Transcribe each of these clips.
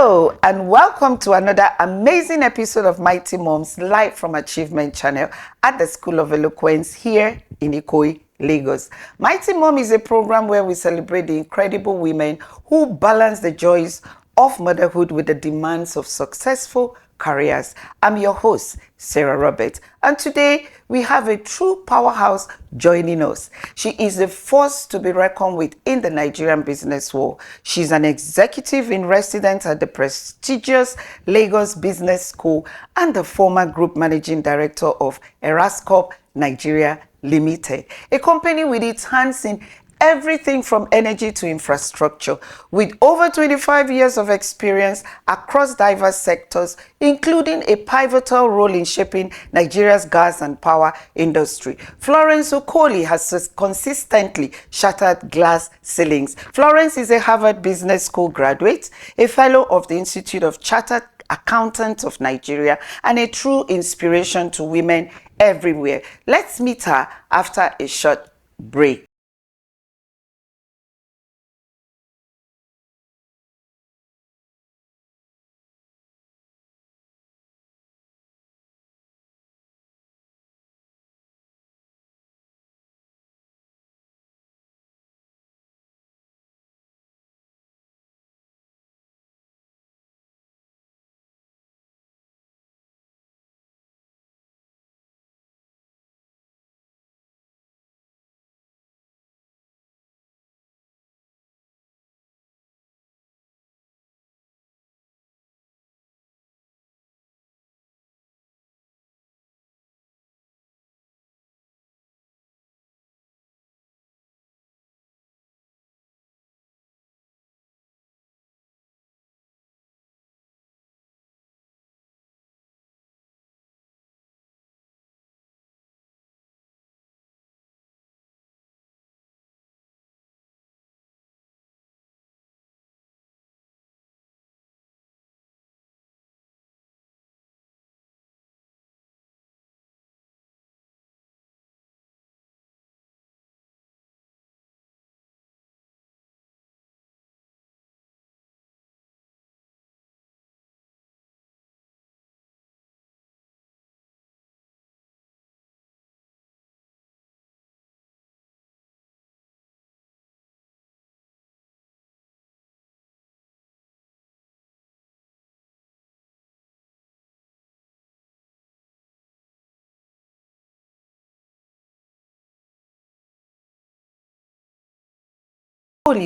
Hello and welcome to another amazing episode of Mighty Moms live from Achievement Channel at the School of Eloquence here in Ikoyi, Lagos. Mighty Mom is a program where we celebrate the incredible women who balance the joys of motherhood with the demands of successful careers. I'm your host, Sarah Roberts, and today we have a true powerhouse joining us. She is a force to be reckoned with in the Nigerian business world. She's an executive in residence at the prestigious Lagos Business School and the former group managing director of Eraskorp Nigeria Limited, a company with its hands in everything from energy to infrastructure, with over 25 years of experience across diverse sectors, including a pivotal role in shaping Nigeria's gas and power industry. Florence Okoli has consistently shattered glass ceilings. Florence is a Harvard Business School graduate, a fellow of the Institute of Chartered Accountants of Nigeria, and a true inspiration to women everywhere. Let's meet her after a short break.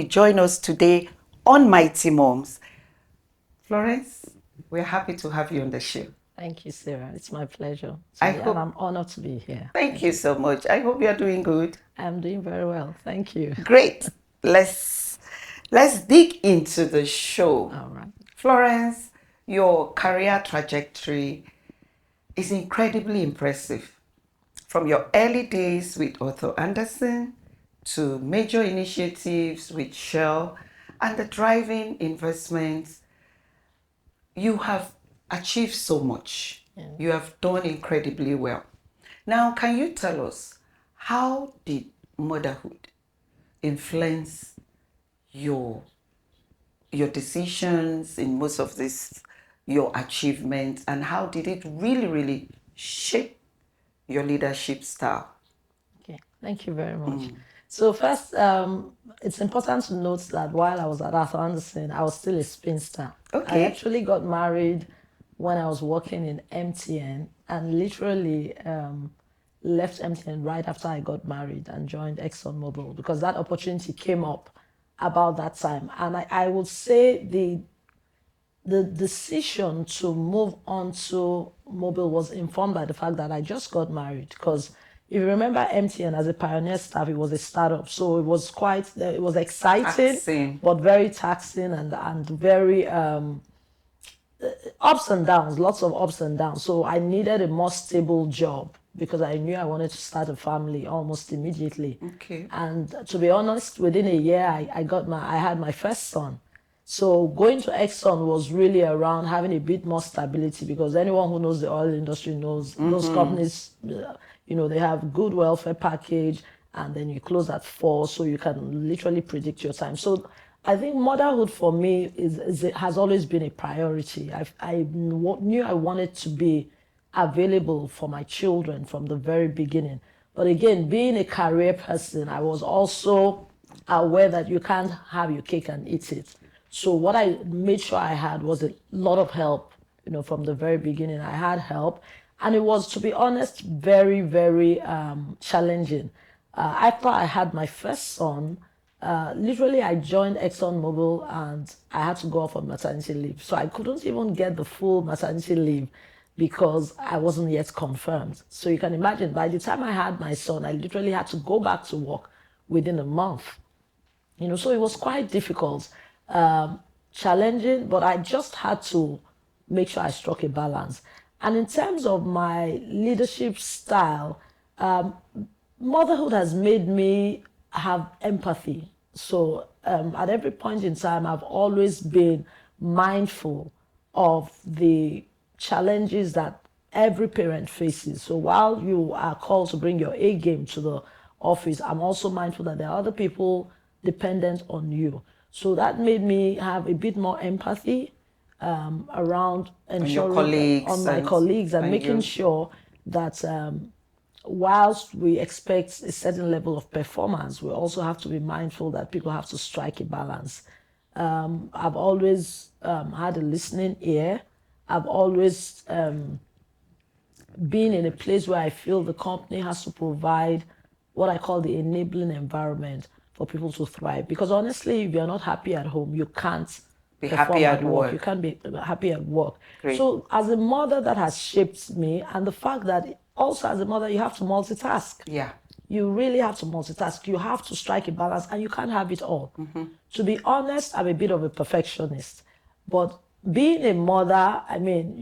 Join us today on Mighty Moms. Florence, we're happy to have you on the show. Thank you, Sarah. It's my pleasure and I'm honored to be here. Thank you so much. I hope you're doing good. I'm doing very well. Thank you. Great. Let's dig into the show. All right. Florence, your career trajectory is incredibly impressive. From your early days with Arthur Andersen to major initiatives with Shell and the driving investments, you have achieved so much. Yeah. You have done incredibly well. Now, can you tell us, how did motherhood influence your decisions in most of this, your achievements, and how did it really shape your leadership style? Okay, thank you very much. So first, it's important to note that while I was at Arthur Andersen, I was still a spinster. Okay. I actually got married when I was working in MTN and literally left MTN right after I got married and joined ExxonMobil because that opportunity came up about that time. And I would say the decision to move on to Mobil was informed by the fact that I just got married. Because if you remember MTN as a pioneer staff, it was a startup. So it was it was exciting, Taxing. but very taxing and very ups and downs, lots of ups and downs. So I needed a more stable job because I knew I wanted to start a family almost immediately. Okay. And to be honest, within a year, I had my first son. So going to Exxon was really around having a bit more stability because anyone who knows the oil industry knows those companies, they have good welfare package and then you close at 4, so you can literally predict your time. So I think motherhood for me has always been a priority. Knew I wanted to be available for my children from the very beginning. But again, being a career person, I was also aware that you can't have your cake and eat it. So what I made sure I had was a lot of help, from the very beginning. I had help, and it was, to be honest, very, very challenging. After I had my first son, literally I joined ExxonMobil and I had to go off on maternity leave. So I couldn't even get the full maternity leave because I wasn't yet confirmed. So you can imagine, by the time I had my son, I literally had to go back to work within a month. So it was quite difficult, challenging, but I just had to make sure I struck a balance. And in terms of my leadership style, motherhood has made me have empathy. So at every point in time, I've always been mindful of the challenges that every parent faces. So while you are called to bring your A game to the office, I'm also mindful that there are other people dependent on you. So that made me have a bit more empathy around ensuring on my colleagues and making sure that whilst we expect a certain level of performance, we also have to be mindful that people have to strike a balance. I've always had a listening ear. I've always been in a place where I feel the company has to provide what I call the enabling environment for people to thrive. Because honestly, if you're not happy at home, you can't be happy at work. You can't be happy at work. Great. So as a mother, that has shaped me, and the fact that also as a mother, you have to multitask. Yeah. You really have to multitask. You have to strike a balance, and you can't have it all. To be honest, I'm a bit of a perfectionist, but being a mother, I mean,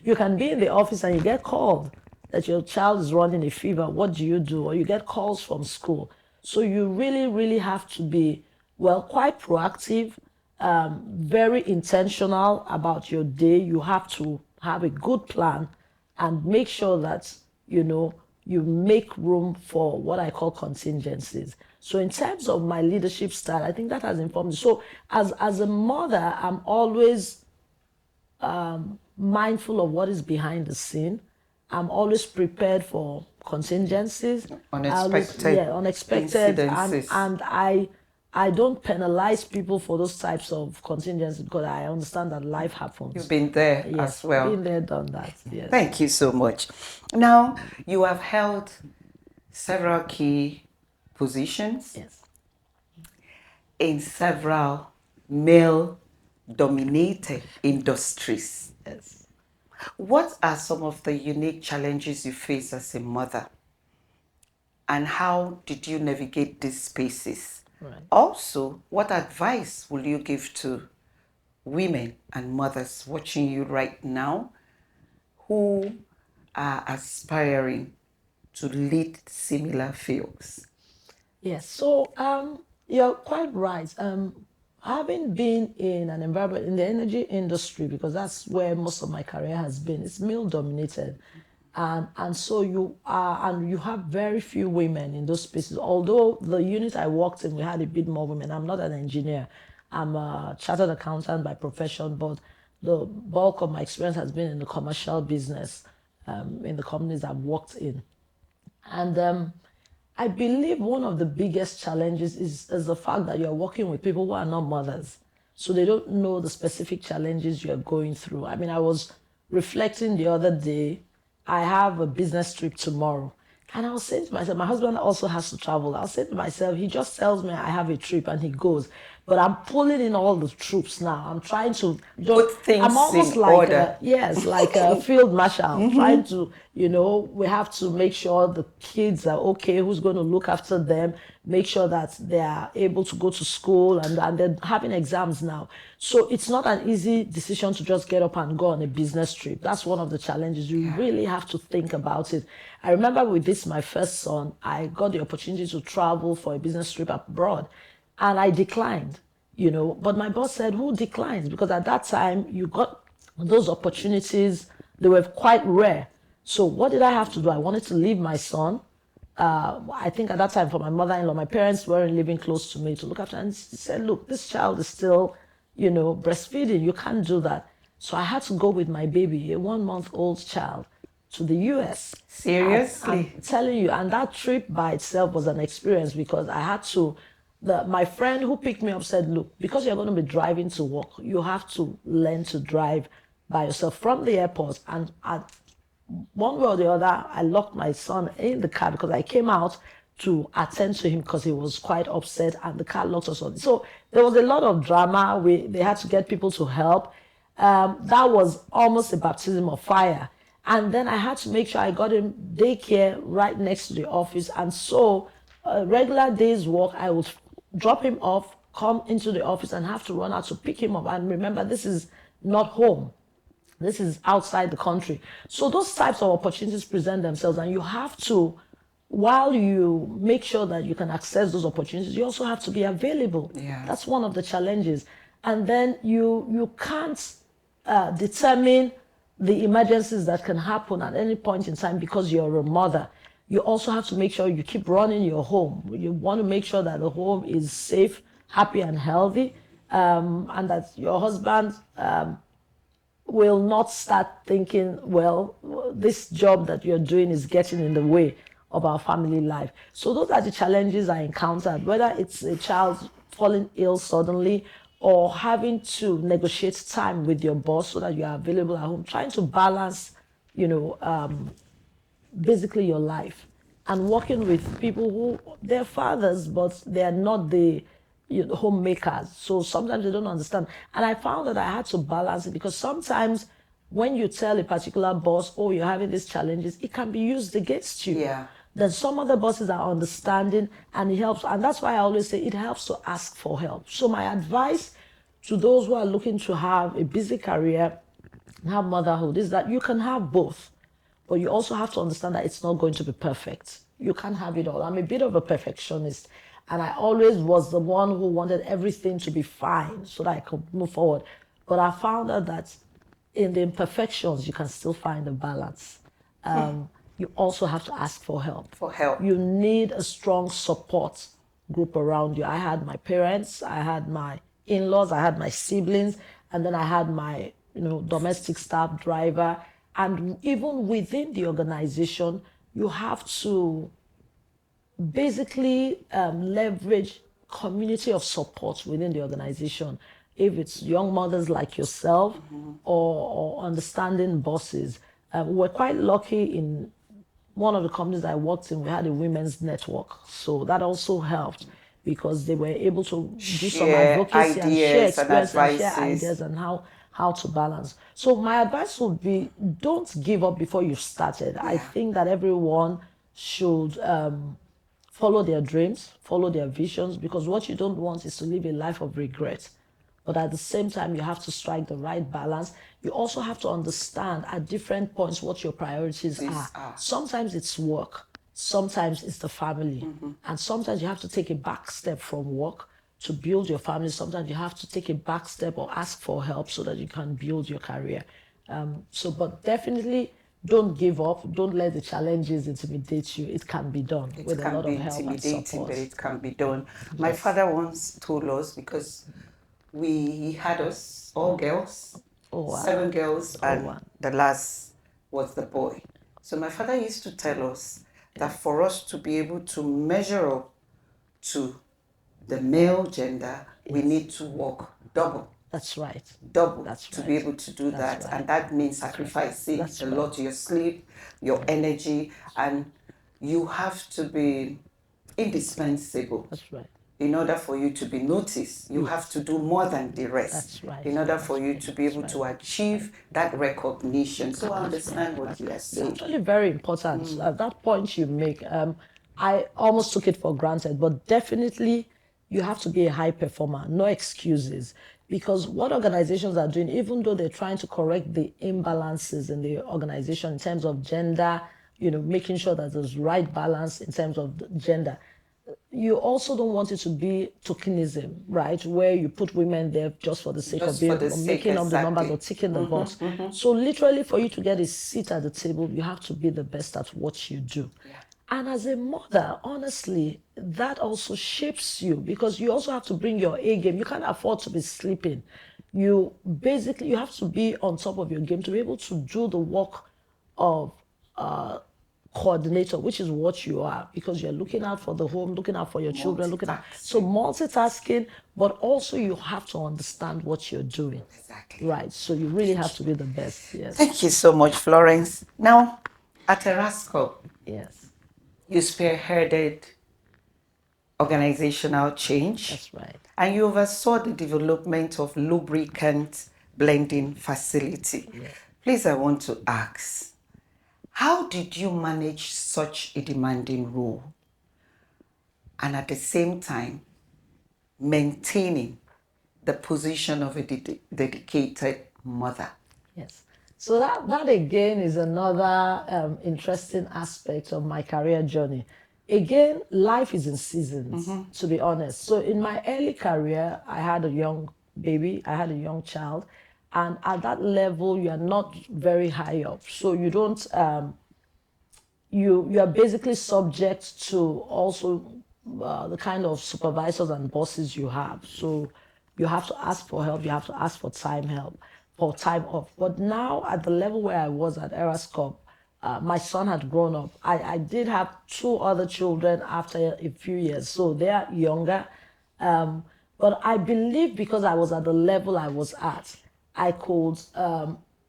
you can be in the office and you get called that your child is running a fever. What do you do? Or you get calls from school. So you really, really have to be, quite proactive, very intentional about your day. You have to have a good plan and make sure that, you make room for what I call contingencies. So in terms of my leadership style, I think that has informed me. So as a mother, I'm always mindful of what is behind the scene. I'm always prepared for contingencies. Unexpected and I don't penalize people for those types of contingencies because I understand that life happens. You've been there as well. Been there, done that. Yes. Thank you so much. Now, you have held several key positions in several male-dominated industries. Yes. What are some of the unique challenges you face as a mother? And how did you navigate these spaces? Right. Also, what advice will you give to women and mothers watching you right now who are aspiring to lead similar fields? Yes, so you're quite right. Having been in an environment in the energy industry, because that's where most of my career has been, it's male dominated. And so you have very few women in those spaces. Although the unit I worked in, we had a bit more women. I'm not an engineer. I'm a chartered accountant by profession, but the bulk of my experience has been in the commercial business, in the companies I've worked in. And I believe one of the biggest challenges is the fact that you're working with people who are not mothers. So they don't know the specific challenges you're going through. I mean, I was reflecting the other day. I have a business trip tomorrow. And I was saying to myself, my husband also has to travel. I was saying to myself, he just tells me I have a trip and he goes. But I'm pulling in all the troops now. I'm trying to put things I'm almost in like order. like a field marshal, trying to, we have to make sure the kids are okay, who's going to look after them, make sure that they are able to go to school, and they're having exams now. So it's not an easy decision to just get up and go on a business trip. That's one of the challenges. You really have to think about it. I remember with this, my first son, I got the opportunity to travel for a business trip abroad. And I declined, but my boss said, who declines? Because at that time, you got those opportunities, they were quite rare. So what did I have to do? I wanted to leave my son I think at that time for my mother-in-law, my parents weren't living close to me to look after. And she said, look, this child is still, breastfeeding. You can't do that. So I had to go with my baby, a 1-month-old child, to the US. Seriously? I'm telling you, and that trip by itself was an experience because I had to, my friend who picked me up said, look, because you're going to be driving to work, you have to learn to drive by yourself from the airport. And one way or the other, I locked my son in the car because I came out to attend to him because he was quite upset and the car locked us on. So there was a lot of drama. They had to get people to help. That was almost a baptism of fire. And then I had to make sure I got him daycare right next to the office. And so regular day's work, I would drop him off, come into the office and have to run out to pick him up. And remember, this is not home. This is outside the country. So those types of opportunities present themselves, and you have to, while you make sure that you can access those opportunities, you also have to be available. Yeah. That's one of the challenges. And then you can't determine the emergencies that can happen at any point in time because you're a mother. You also have to make sure you keep running your home. You want to make sure that the home is safe, happy, and healthy, and that your husband will not start thinking, well, this job that you're doing is getting in the way of our family life. So those are the challenges I encountered, whether it's a child falling ill suddenly or having to negotiate time with your boss so that you are available at home, trying to balance, basically your life and working with people who they're fathers, but they're not the homemakers. So sometimes they don't understand. And I found that I had to balance it because sometimes when you tell a particular boss, oh, you're having these challenges, it can be used against you. Yeah. Then some other bosses are understanding and it helps. And that's why I always say it helps to ask for help. So my advice to those who are looking to have a busy career and have motherhood is that you can have both. But you also have to understand that it's not going to be perfect. You can't have it all. I'm a bit of a perfectionist. And I always was the one who wanted everything to be fine so that I could move forward. But I found out that in the imperfections, you can still find a balance. You also have to ask for help. For help. You need a strong support group around you. I had my parents, I had my in-laws, I had my siblings, and then I had my domestic staff driver. And even within the organization, you have to basically leverage community of support within the organization. If it's young mothers like yourself or understanding bosses. We're quite lucky in one of the companies I worked in, we had a women's network. So that also helped because they were able to do some advocacy and share experience and share ideas and how to balance. So my advice would be, don't give up before you've started. I think that everyone should follow their dreams, follow their visions, because what you don't want is to live a life of regret. But at the same time, you have to strike the right balance. You also have to understand at different points what your priorities are. Sometimes it's work, sometimes it's the family, and sometimes you have to take a back step from work to build your family. Sometimes you have to take a back step or ask for help so that you can build your career. But definitely don't give up. Don't let the challenges intimidate you. It can be done with a lot of help and support. But it can be done. My father once told us, because he had us all girls, 7 girls, and the last was the boy. So my father used to tell us that for us to be able to measure up to the male gender, we need to work double. That's right. Double. That's to right. be able to do that. Right. And that means sacrificing a lot of your sleep, your energy, and you have to be indispensable. That's right. In order for you to be noticed, you have to do more than the rest. That's right. In order for you to be able to achieve that recognition. So I understand what you are saying. It's actually very important. That point you make, I almost took it for granted, but definitely you have to be a high performer, no excuses. Because what organizations are doing, even though they're trying to correct the imbalances in the organization in terms of gender, making sure that there's right balance in terms of gender, you also don't want it to be tokenism, right? Where you put women there just for the sake of making up the numbers or ticking the box. So literally for you to get a seat at the table, you have to be the best at what you do. And as a mother, honestly, that also shapes you because you also have to bring your A game. You can't afford to be sleeping. You have to be on top of your game to be able to do the work of uh, coordinator, which is what you are, because you're looking out for the home, looking out for your children, looking out. So multitasking, but also you have to understand what you're doing. Exactly. Right. So you really have to be the best. Yes. Thank you so much, Florence. Now, at Eraskorp, Yes. you spearheaded organizational change. That's right. And you oversaw the development of lubricant blending facility. Yes. Please, I want to ask, how did you manage such a demanding role and at the same time maintaining the position of a dedicated mother? Yes. So that again is another interesting aspect of my career journey. Again, life is in seasons, to be honest. So in my early career, I had a young baby, I had a young child, and at that level, you are not very high up. So you don't you are basically subject to also the kind of supervisors and bosses you have. So you have to ask for help. You have to ask for time off. But now at the level where I was at Erascorp, my son had grown up. I did have two other children after a few years, so they are younger. But I believe because I was at the level I was at, I could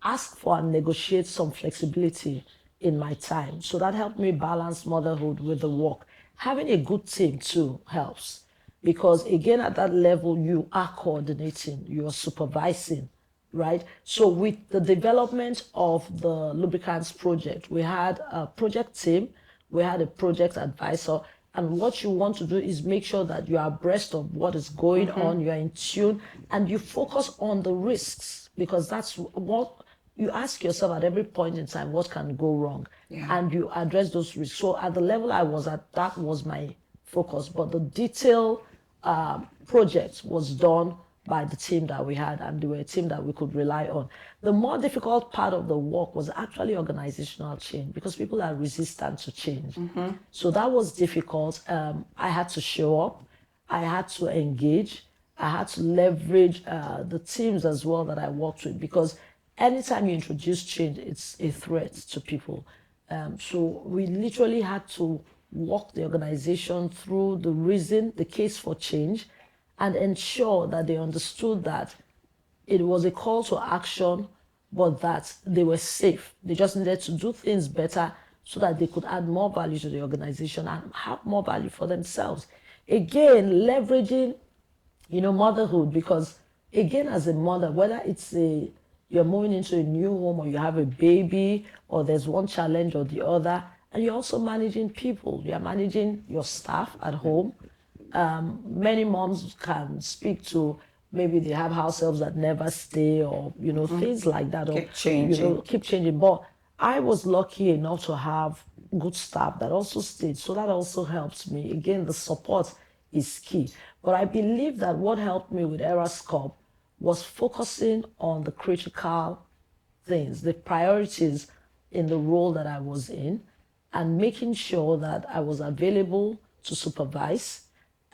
ask for and negotiate some flexibility in my time. So that helped me balance motherhood with the work. Having a good team too helps because, again, at that level, you are coordinating, you are supervising, right? So with the development of the lubricants project, we had a project team, we had a project advisor, and what you want to do is make sure that you are abreast of what is going on, you're in tune, and you focus on the risks because that's what you ask yourself at every point in time, what can go wrong? Yeah. And you address those risks. So at the level I was at, that was my focus. But the detailed project was done by the team that we had, and they were a team that we could rely on. The more difficult part of the work was actually organizational change because people are resistant to change. So that was difficult. I had to show up, I had to engage, I had to leverage the teams as well that I worked with because anytime you introduce change, it's a threat to people. So we literally had to walk the organization through the reason, the case for change, and ensure that they understood that it was a call to action, but that they were safe. They just needed to do things better so that they could add more value to the organization and have more value for themselves. Again, leveraging, motherhood, because again, as a mother, whether you're moving into a new home or you have a baby or there's one challenge or the other, and you're also managing people, you're managing your staff at home. Many moms can speak to maybe they have house helps that never stay or things like that, or Keep changing. keep changing. But I was lucky enough to have good staff that also stayed, so that also helps me. Again, the support is key. But I believe that what helped me with Erascorp was focusing on the critical things, the priorities in the role that I was in, and making sure that I was available to supervise.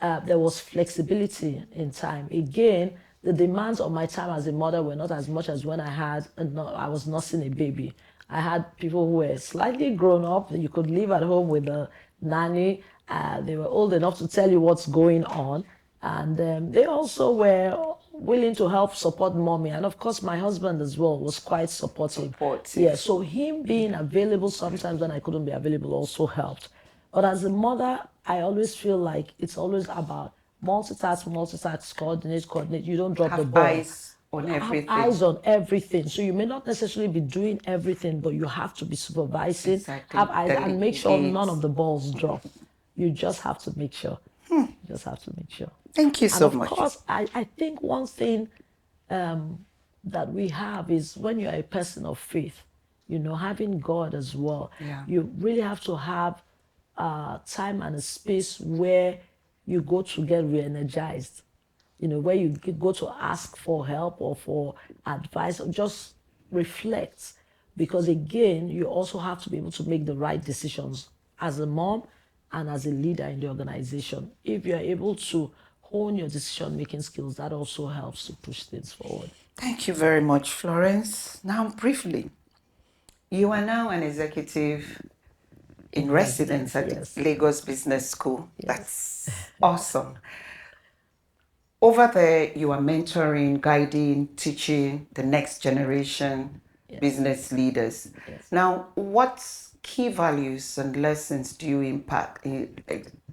There was flexibility in time. Again, the demands of my time as a mother were not as much as when I was nursing a baby. I had people who were slightly grown up. You could live at home with a nanny. They were old enough to tell you what's going on. And they also were willing to help support mommy. And of course, my husband as well was quite supportive. Yeah, so him being available sometimes when I couldn't be available also helped. But as a mother, I always feel like it's always about multitask, coordinate. You don't drop the Have ball. eyes on everything. Have eyes on everything. So you may not necessarily be doing everything, but you have to be supervising, Exactly. have eyes, and make sure Delegate. none of the balls drop. You just have to make sure. You just have to make sure. Thank you And so of much. course, I think one thing that we have is when you're a person of faith, having God as well, Yeah. you really have to have time and a space where you go to get re-energized, where you go to ask for help or for advice or just reflect. Because again, you also have to be able to make the right decisions as a mom and as a leader in the organization. If you're able to hone your decision-making skills, that also helps to push things forward. Thank you very much, Florence. Now, briefly, you are now an executive in residence at yes. the Lagos Business School. Yes. That's awesome. Over there, you are mentoring, guiding, teaching the next generation business leaders. Yes. Now, what key values and lessons do you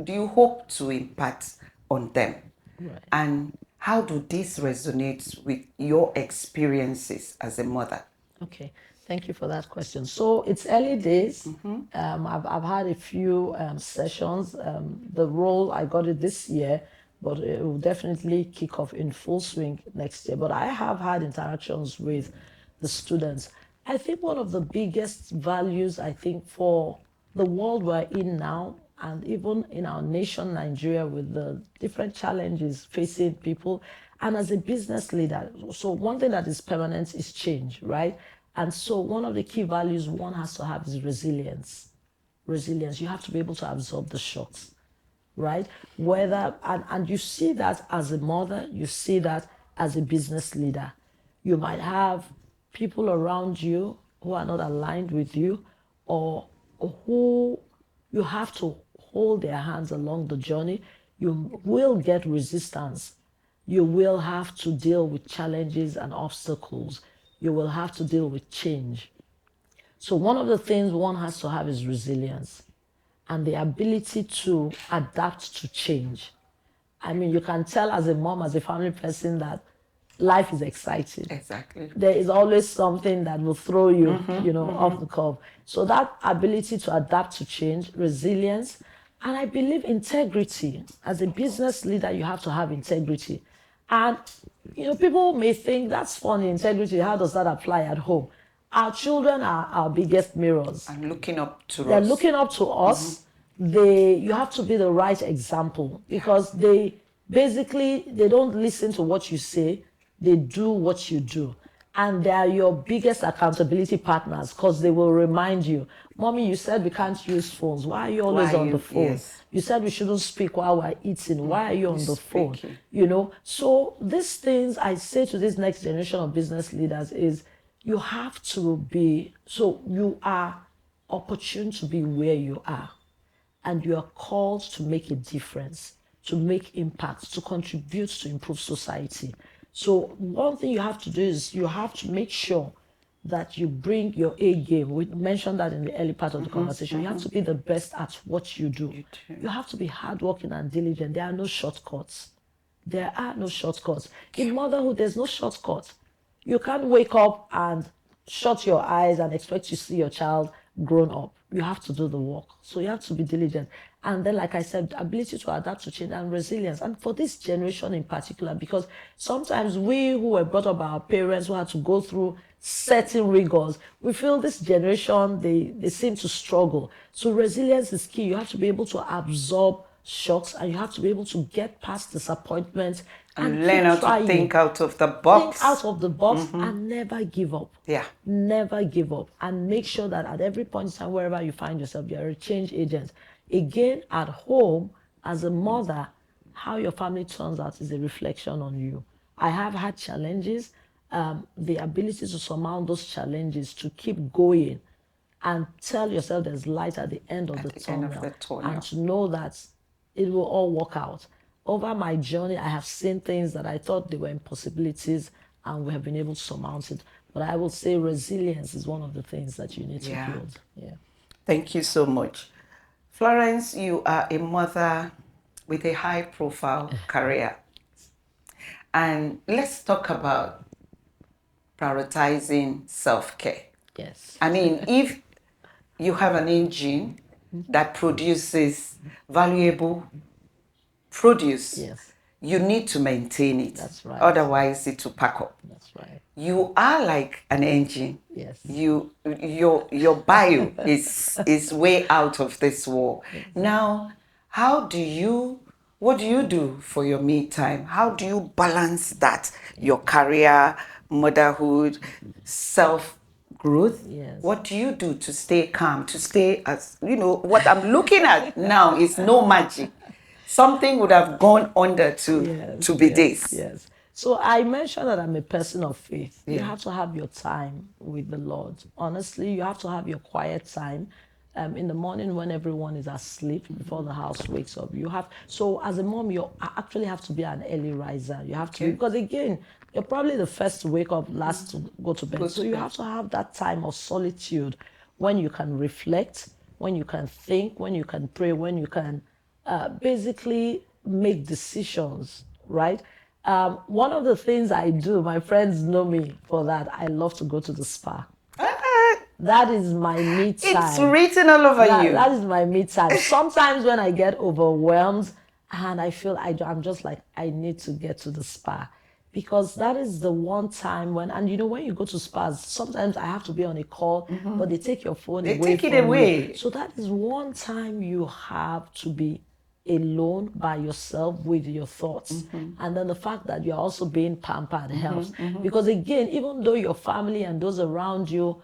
do you hope to impart on them? Right. And how do these resonate with your experiences as a mother? Okay, thank you for that question. So it's early days. I've had a few sessions. The role, I got it this year, but it will definitely kick off in full swing next year. But I have had interactions with the students. I think one of the biggest values, I think, for the world we're in now, and even in our nation, Nigeria, with the different challenges facing people, and as a business leader, so one thing that is permanent is change, right? And so one of the key values one has to have is resilience. Resilience. You have to be able to absorb the shocks, right? Whether, and you see that as a mother, you see that as a business leader. You might have people around you who are not aligned with you, or who you have to hold their hands along the journey. You will get resistance. You will have to deal with challenges and obstacles. You will have to deal with change. So one of the things one has to have is resilience and the ability to adapt to change. I mean, you can tell as a mom, as a family person, that life is exciting. Exactly. There is always something that will throw you, off the curve. So that ability to adapt to change, resilience, and I believe integrity. As a business leader, you have to have integrity. And, people may think that's funny, integrity, how does that apply at home? Our children are our biggest mirrors. And looking up to They're us. looking up to us. You have to be the right example, because they don't listen to what you say, they do what you do. And they are your biggest accountability partners, because they will remind you, Mommy, you said we can't use phones. Why are you always on the phone? Yes. You said we shouldn't speak while we're eating. Why are you on the phone? Speaking. So these things I say to this next generation of business leaders is, you have to be, so you are opportune to be where you are, and you are called to make a difference, to make impact, to contribute to improve society. So one thing you have to do is you have to make sure that you bring your A game. We mentioned that in the early part of the conversation. You have to be the best at what you do. You have to be hardworking and diligent. There are no shortcuts. There are no shortcuts. In motherhood, there's no shortcut. You can't wake up and shut your eyes and expect to see your child grown up. You have to do the work. So you have to be diligent. And then, like I said, ability to adapt to change and resilience. And for this generation in particular, because sometimes we who were brought up by our parents who had to go through certain rigors, we feel this generation, they seem to struggle. So resilience is key. You have to be able to absorb shocks, and you have to be able to get past disappointment and learn how to think out of the box. Think out of the box and never give up. Yeah. Never give up. And make sure that at every point in time, wherever you find yourself, you're a change agent. Again, at home, as a mother, how your family turns out is a reflection on you. I have had challenges. The ability to surmount those challenges, to keep going, and tell yourself there's light at the end of the tunnel, and to know that it will all work out. Over my journey, I have seen things that I thought they were impossibilities, and we have been able to surmount it. But I will say resilience is one of the things that you need to build. Yeah. Thank you so much. Florence, you are a mother with a high-profile career. And let's talk about prioritizing self-care. Yes. I mean, if you have an engine that produces valuable produce, you need to maintain it. That's right. Otherwise, it will pack up. That's right. You are like an engine. Yes. Your bio is way out of this world. Now, what do you do for your me time? How do you balance that? Your career, motherhood, self growth. Yes. What do you do to stay calm, to stay as, what I'm looking at now is no magic. Something would have gone under to be this. Yes. So I mentioned that I'm a person of faith. You Yeah. have to have your time with the Lord. Honestly, you have to have your quiet time. In the morning when everyone is asleep before the house wakes up, so as a mom, you actually have to be an early riser. You have to be, because again, you're probably the first to wake up, last to go to bed. So you have to have that time of solitude when you can reflect, when you can think, when you can pray, when you can basically make decisions, right? One of the things I do, my friends know me for that, I love to go to the spa. That is my me time. It's written all over you. That is my me time. Sometimes when I get overwhelmed and I feel I'm just like, I need to get to the spa. Because that is the one time when you go to spas, sometimes I have to be on a call, but they take your phone away. They take it away. You. So that is one time you have to be alone by yourself with your thoughts. And then the fact that you're also being pampered helps. Because again, even though your family and those around you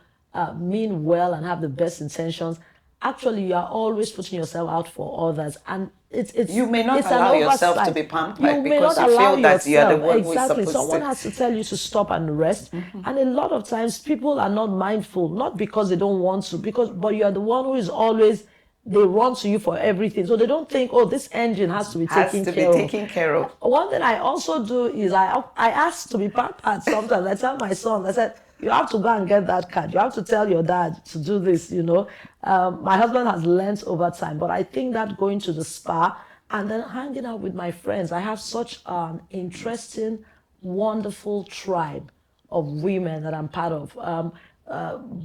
mean well and have the best intentions, actually you are always putting yourself out for others, and you may not allow yourself to be pampered because you feel that you are the one who is supposed to. Someone has to tell you to stop and rest. And a lot of times people are not mindful, not because they don't want to, but you are the one who is always, they run to you for everything. So they don't think, oh, this engine has to be taken care of. One thing I also do is I ask to be pampered sometimes. I tell my son, I said, you have to go and get that card. You have to tell your dad to do this, My husband has learned over time, but I think that going to the spa and then hanging out with my friends, I have such an interesting, wonderful tribe of women that I'm part of.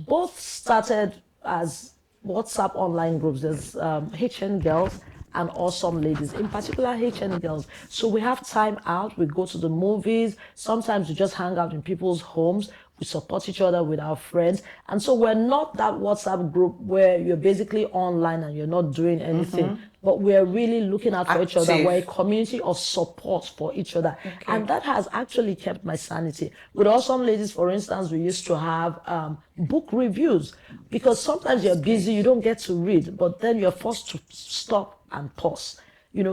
Both started as WhatsApp online groups. There's HN Girls and Awesome Ladies, in particular HN Girls. So we have time out, we go to the movies, sometimes we just hang out in people's homes, we support each other with our friends. And so we're not that WhatsApp group where you're basically online and you're not doing anything, but we're really looking out for each other. We're a community of support for each other. Okay. And that has actually kept my sanity. With Awesome Ladies, for instance, we used to have book reviews, because sometimes you're busy, you don't get to read, but then you're forced to stop and pause.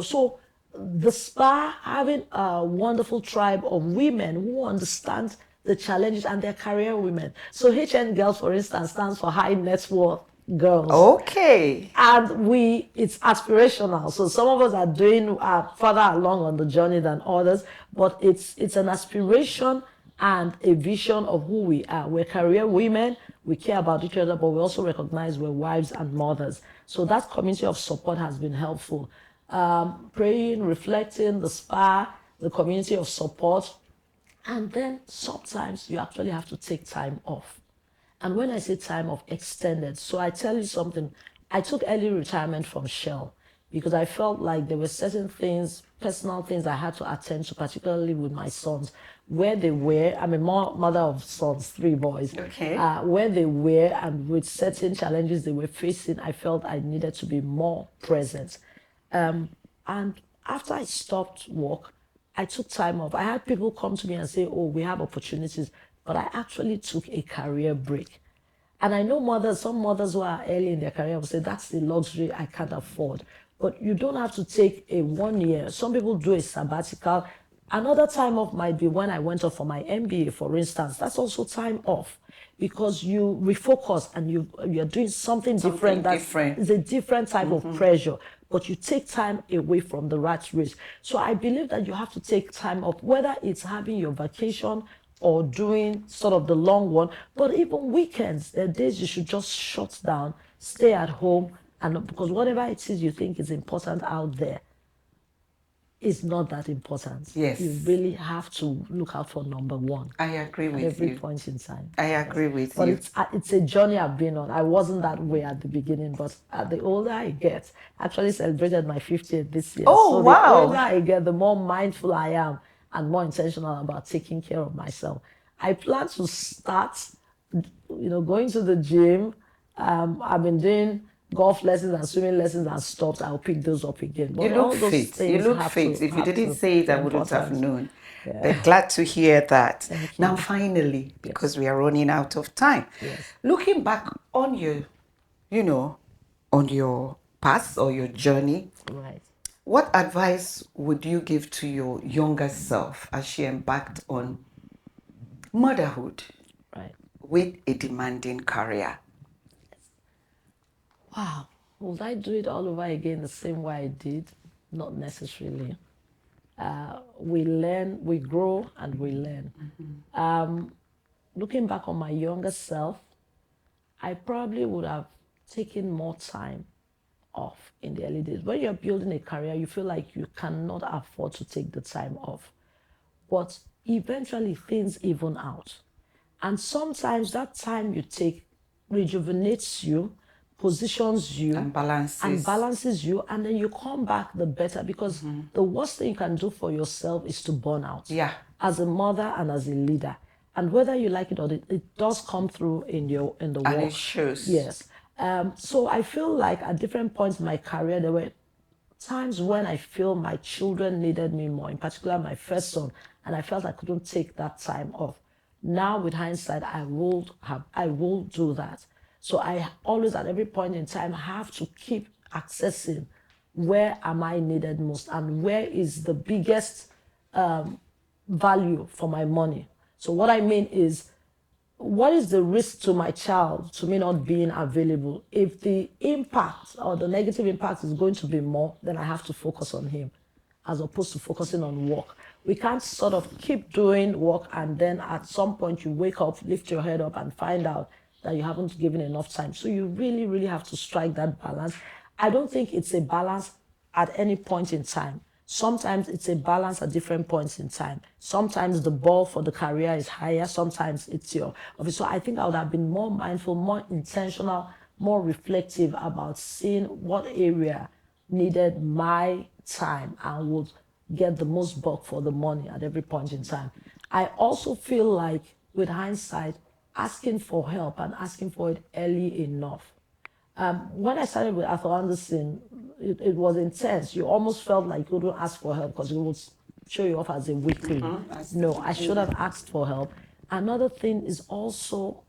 So the spa, having a wonderful tribe of women who understand the challenges, and they're career women. So HN Girls, for instance, stands for High Net Worth Girls. Okay. And it's aspirational. So some of us are doing further along on the journey than others, but it's an aspiration and a vision of who we are. We're career women, we care about each other, but we also recognize we're wives and mothers. So that community of support has been helpful. Praying, reflecting, the spa, the community of support. And then sometimes you actually have to take time off. And when I say time off, extended. So I tell you something, I took early retirement from Shell because I felt like there were certain things, personal things I had to attend to, particularly with my sons, where they were. I'm a mother of sons, 3 boys. Okay. Where they were and with certain challenges they were facing, I felt I needed to be more present. And after I stopped work, I took time off. I had people come to me and say, oh, we have opportunities, but I actually took a career break. And I know some mothers who are early in their career will say, that's the luxury I can't afford. But you don't have to take a 1 year. Some people do a sabbatical. Another time off might be when I went off for my MBA, for instance. That's also time off because you refocus and you're doing something different. It's a different type of pressure. But you take time away from the rat race. So I believe that you have to take time off, whether it's having your vacation or doing sort of the long one, but even weekends, there are days you should just shut down, stay at home, and because whatever it is you think is important out there is not that important. Yes. You really have to look out for number one. I agree with you. At every point in time. I agree with you. But it's a journey I've been on. I wasn't that way at the beginning, but the older I get, I actually celebrated my 50th this year. Oh, so wow. The older I get, the more mindful I am and more intentional about taking care of myself. I plan to start, going to the gym. I've been doing golf lessons and swimming lessons and stopped. I'll pick those up again. But you look fit. You look fit. If you didn't say it, I wouldn't have known. But glad to hear that. Thank you. Now, finally, because we are running out of time, Yes. looking back on your, on your path or your journey, Right. what advice would you give to your younger self as she embarked on motherhood Right. with a demanding career? Wow. Would I do it all over again the same way I did? Not necessarily. We learn, we grow, and we learn. Looking back on my younger self, I probably would have taken more time off in the early days. When you're building a career, you feel like you cannot afford to take the time off. But eventually things even out. And sometimes that time you take rejuvenates you, positions you, And balances. and balances you, and then you come back the better, because the worst thing you can do for yourself is to burn out. Yeah. As a mother and as a leader. And whether you like it or not, it does come through in the work. And it shows. Yes. So I feel like at different points in my career, there were times when I feel my children needed me more, in particular my first son, and I felt I couldn't take that time off. Now, with hindsight, I will do that. So I always, at every point in time, have to keep accessing where am I needed most and where is the biggest value for my money. So what I mean is, what is the risk to my child to me not being available? If the impact or the negative impact is going to be more, then I have to focus on him as opposed to focusing on work. We can't sort of keep doing work and then at some point you wake up, lift your head up and find out that you haven't given enough time. So you really, really have to strike that balance. I don't think it's a balance at any point in time. Sometimes it's a balance at different points in time. Sometimes the ball for the career is higher. Sometimes it's your office. So I think I would have been more mindful, more intentional, more reflective about seeing what area needed my time and would get the most buck for the money at every point in time. I also feel like, with hindsight, asking for help and asking for it early enough. When I started with Arthur Anderson, it was intense. You almost felt like you couldn't ask for help because it would show you off as a weakling. No, I should have asked for help. Another thing is also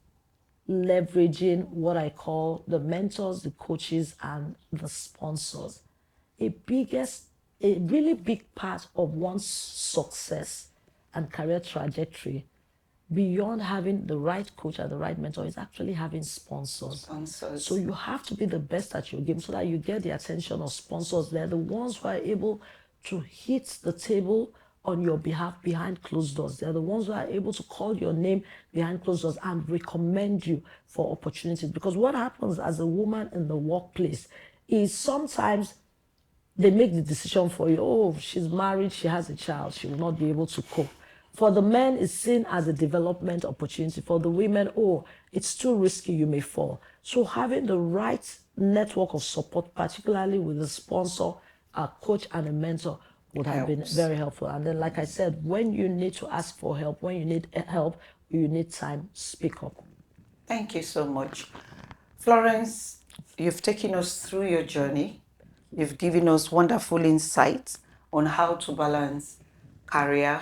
leveraging what I call the mentors, the coaches, and the sponsors. A really big part of one's success and career trajectory, beyond having the right coach and the right mentor, is actually having sponsors. So you have to be the best at your game so that you get the attention of sponsors. They're the ones who are able to hit the table on your behalf behind closed doors. They're the ones who are able to call your name behind closed doors and recommend you for opportunities. Because what happens as a woman in the workplace is sometimes they make the decision for you. Oh, she's married, she has a child, she will not be able to cope. For the men, it's seen as a development opportunity. For the women, oh, it's too risky, you may fall. So having the right network of support, particularly with a sponsor, a coach, and a mentor, would have been very helpful. And then, like I said, when you need to ask for help, when you need help, you need time, speak up. Thank you so much. Florence, you've taken us through your journey. You've given us wonderful insights on how to balance career,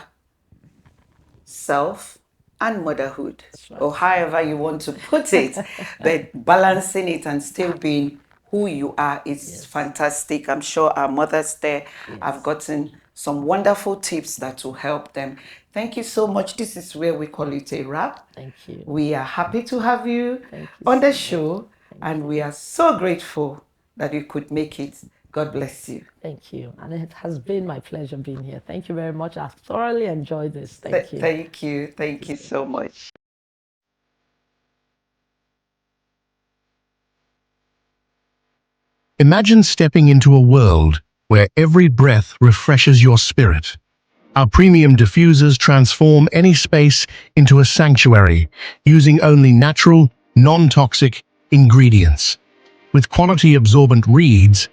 self, and motherhood, Right. or however you want to put it. But balancing it and still being who you are is fantastic. I'm sure our mothers there have gotten some wonderful tips that will help them. Thank you so much. This is where we call it a wrap. Thank you. We are happy to have you Thank you on the so show, and we are so grateful that you could make it. God bless you. Thank you. And it has been my pleasure being here. Thank you very much. I've thoroughly enjoyed this. Thank you. Thank you. Thank you so much. Imagine stepping into a world where every breath refreshes your spirit. Our premium diffusers transform any space into a sanctuary using only natural, non-toxic ingredients. With quality absorbent reeds,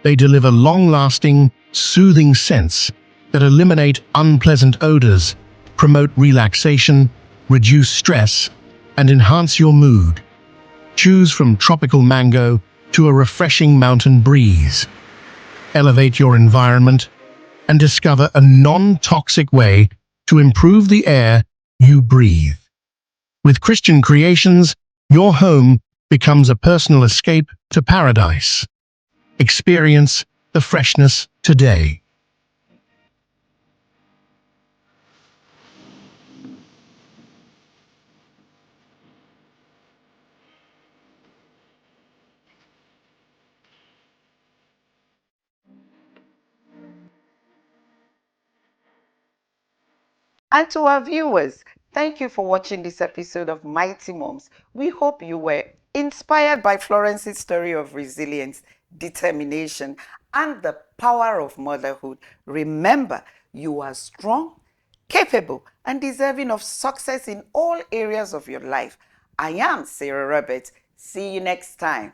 they deliver long-lasting, soothing scents that eliminate unpleasant odors, promote relaxation, reduce stress, and enhance your mood. Choose from tropical mango to a refreshing mountain breeze. Elevate your environment and discover a non-toxic way to improve the air you breathe. With Christian Creations, your home becomes a personal escape to paradise. Experience the freshness today. And to our viewers, thank you for watching this episode of Mighty Moms. We hope you were inspired by Florence's story of resilience, determination, and the power of motherhood. Remember, you are strong, capable, and deserving of success in all areas of your life. I am Sarah Roberts. See you next time.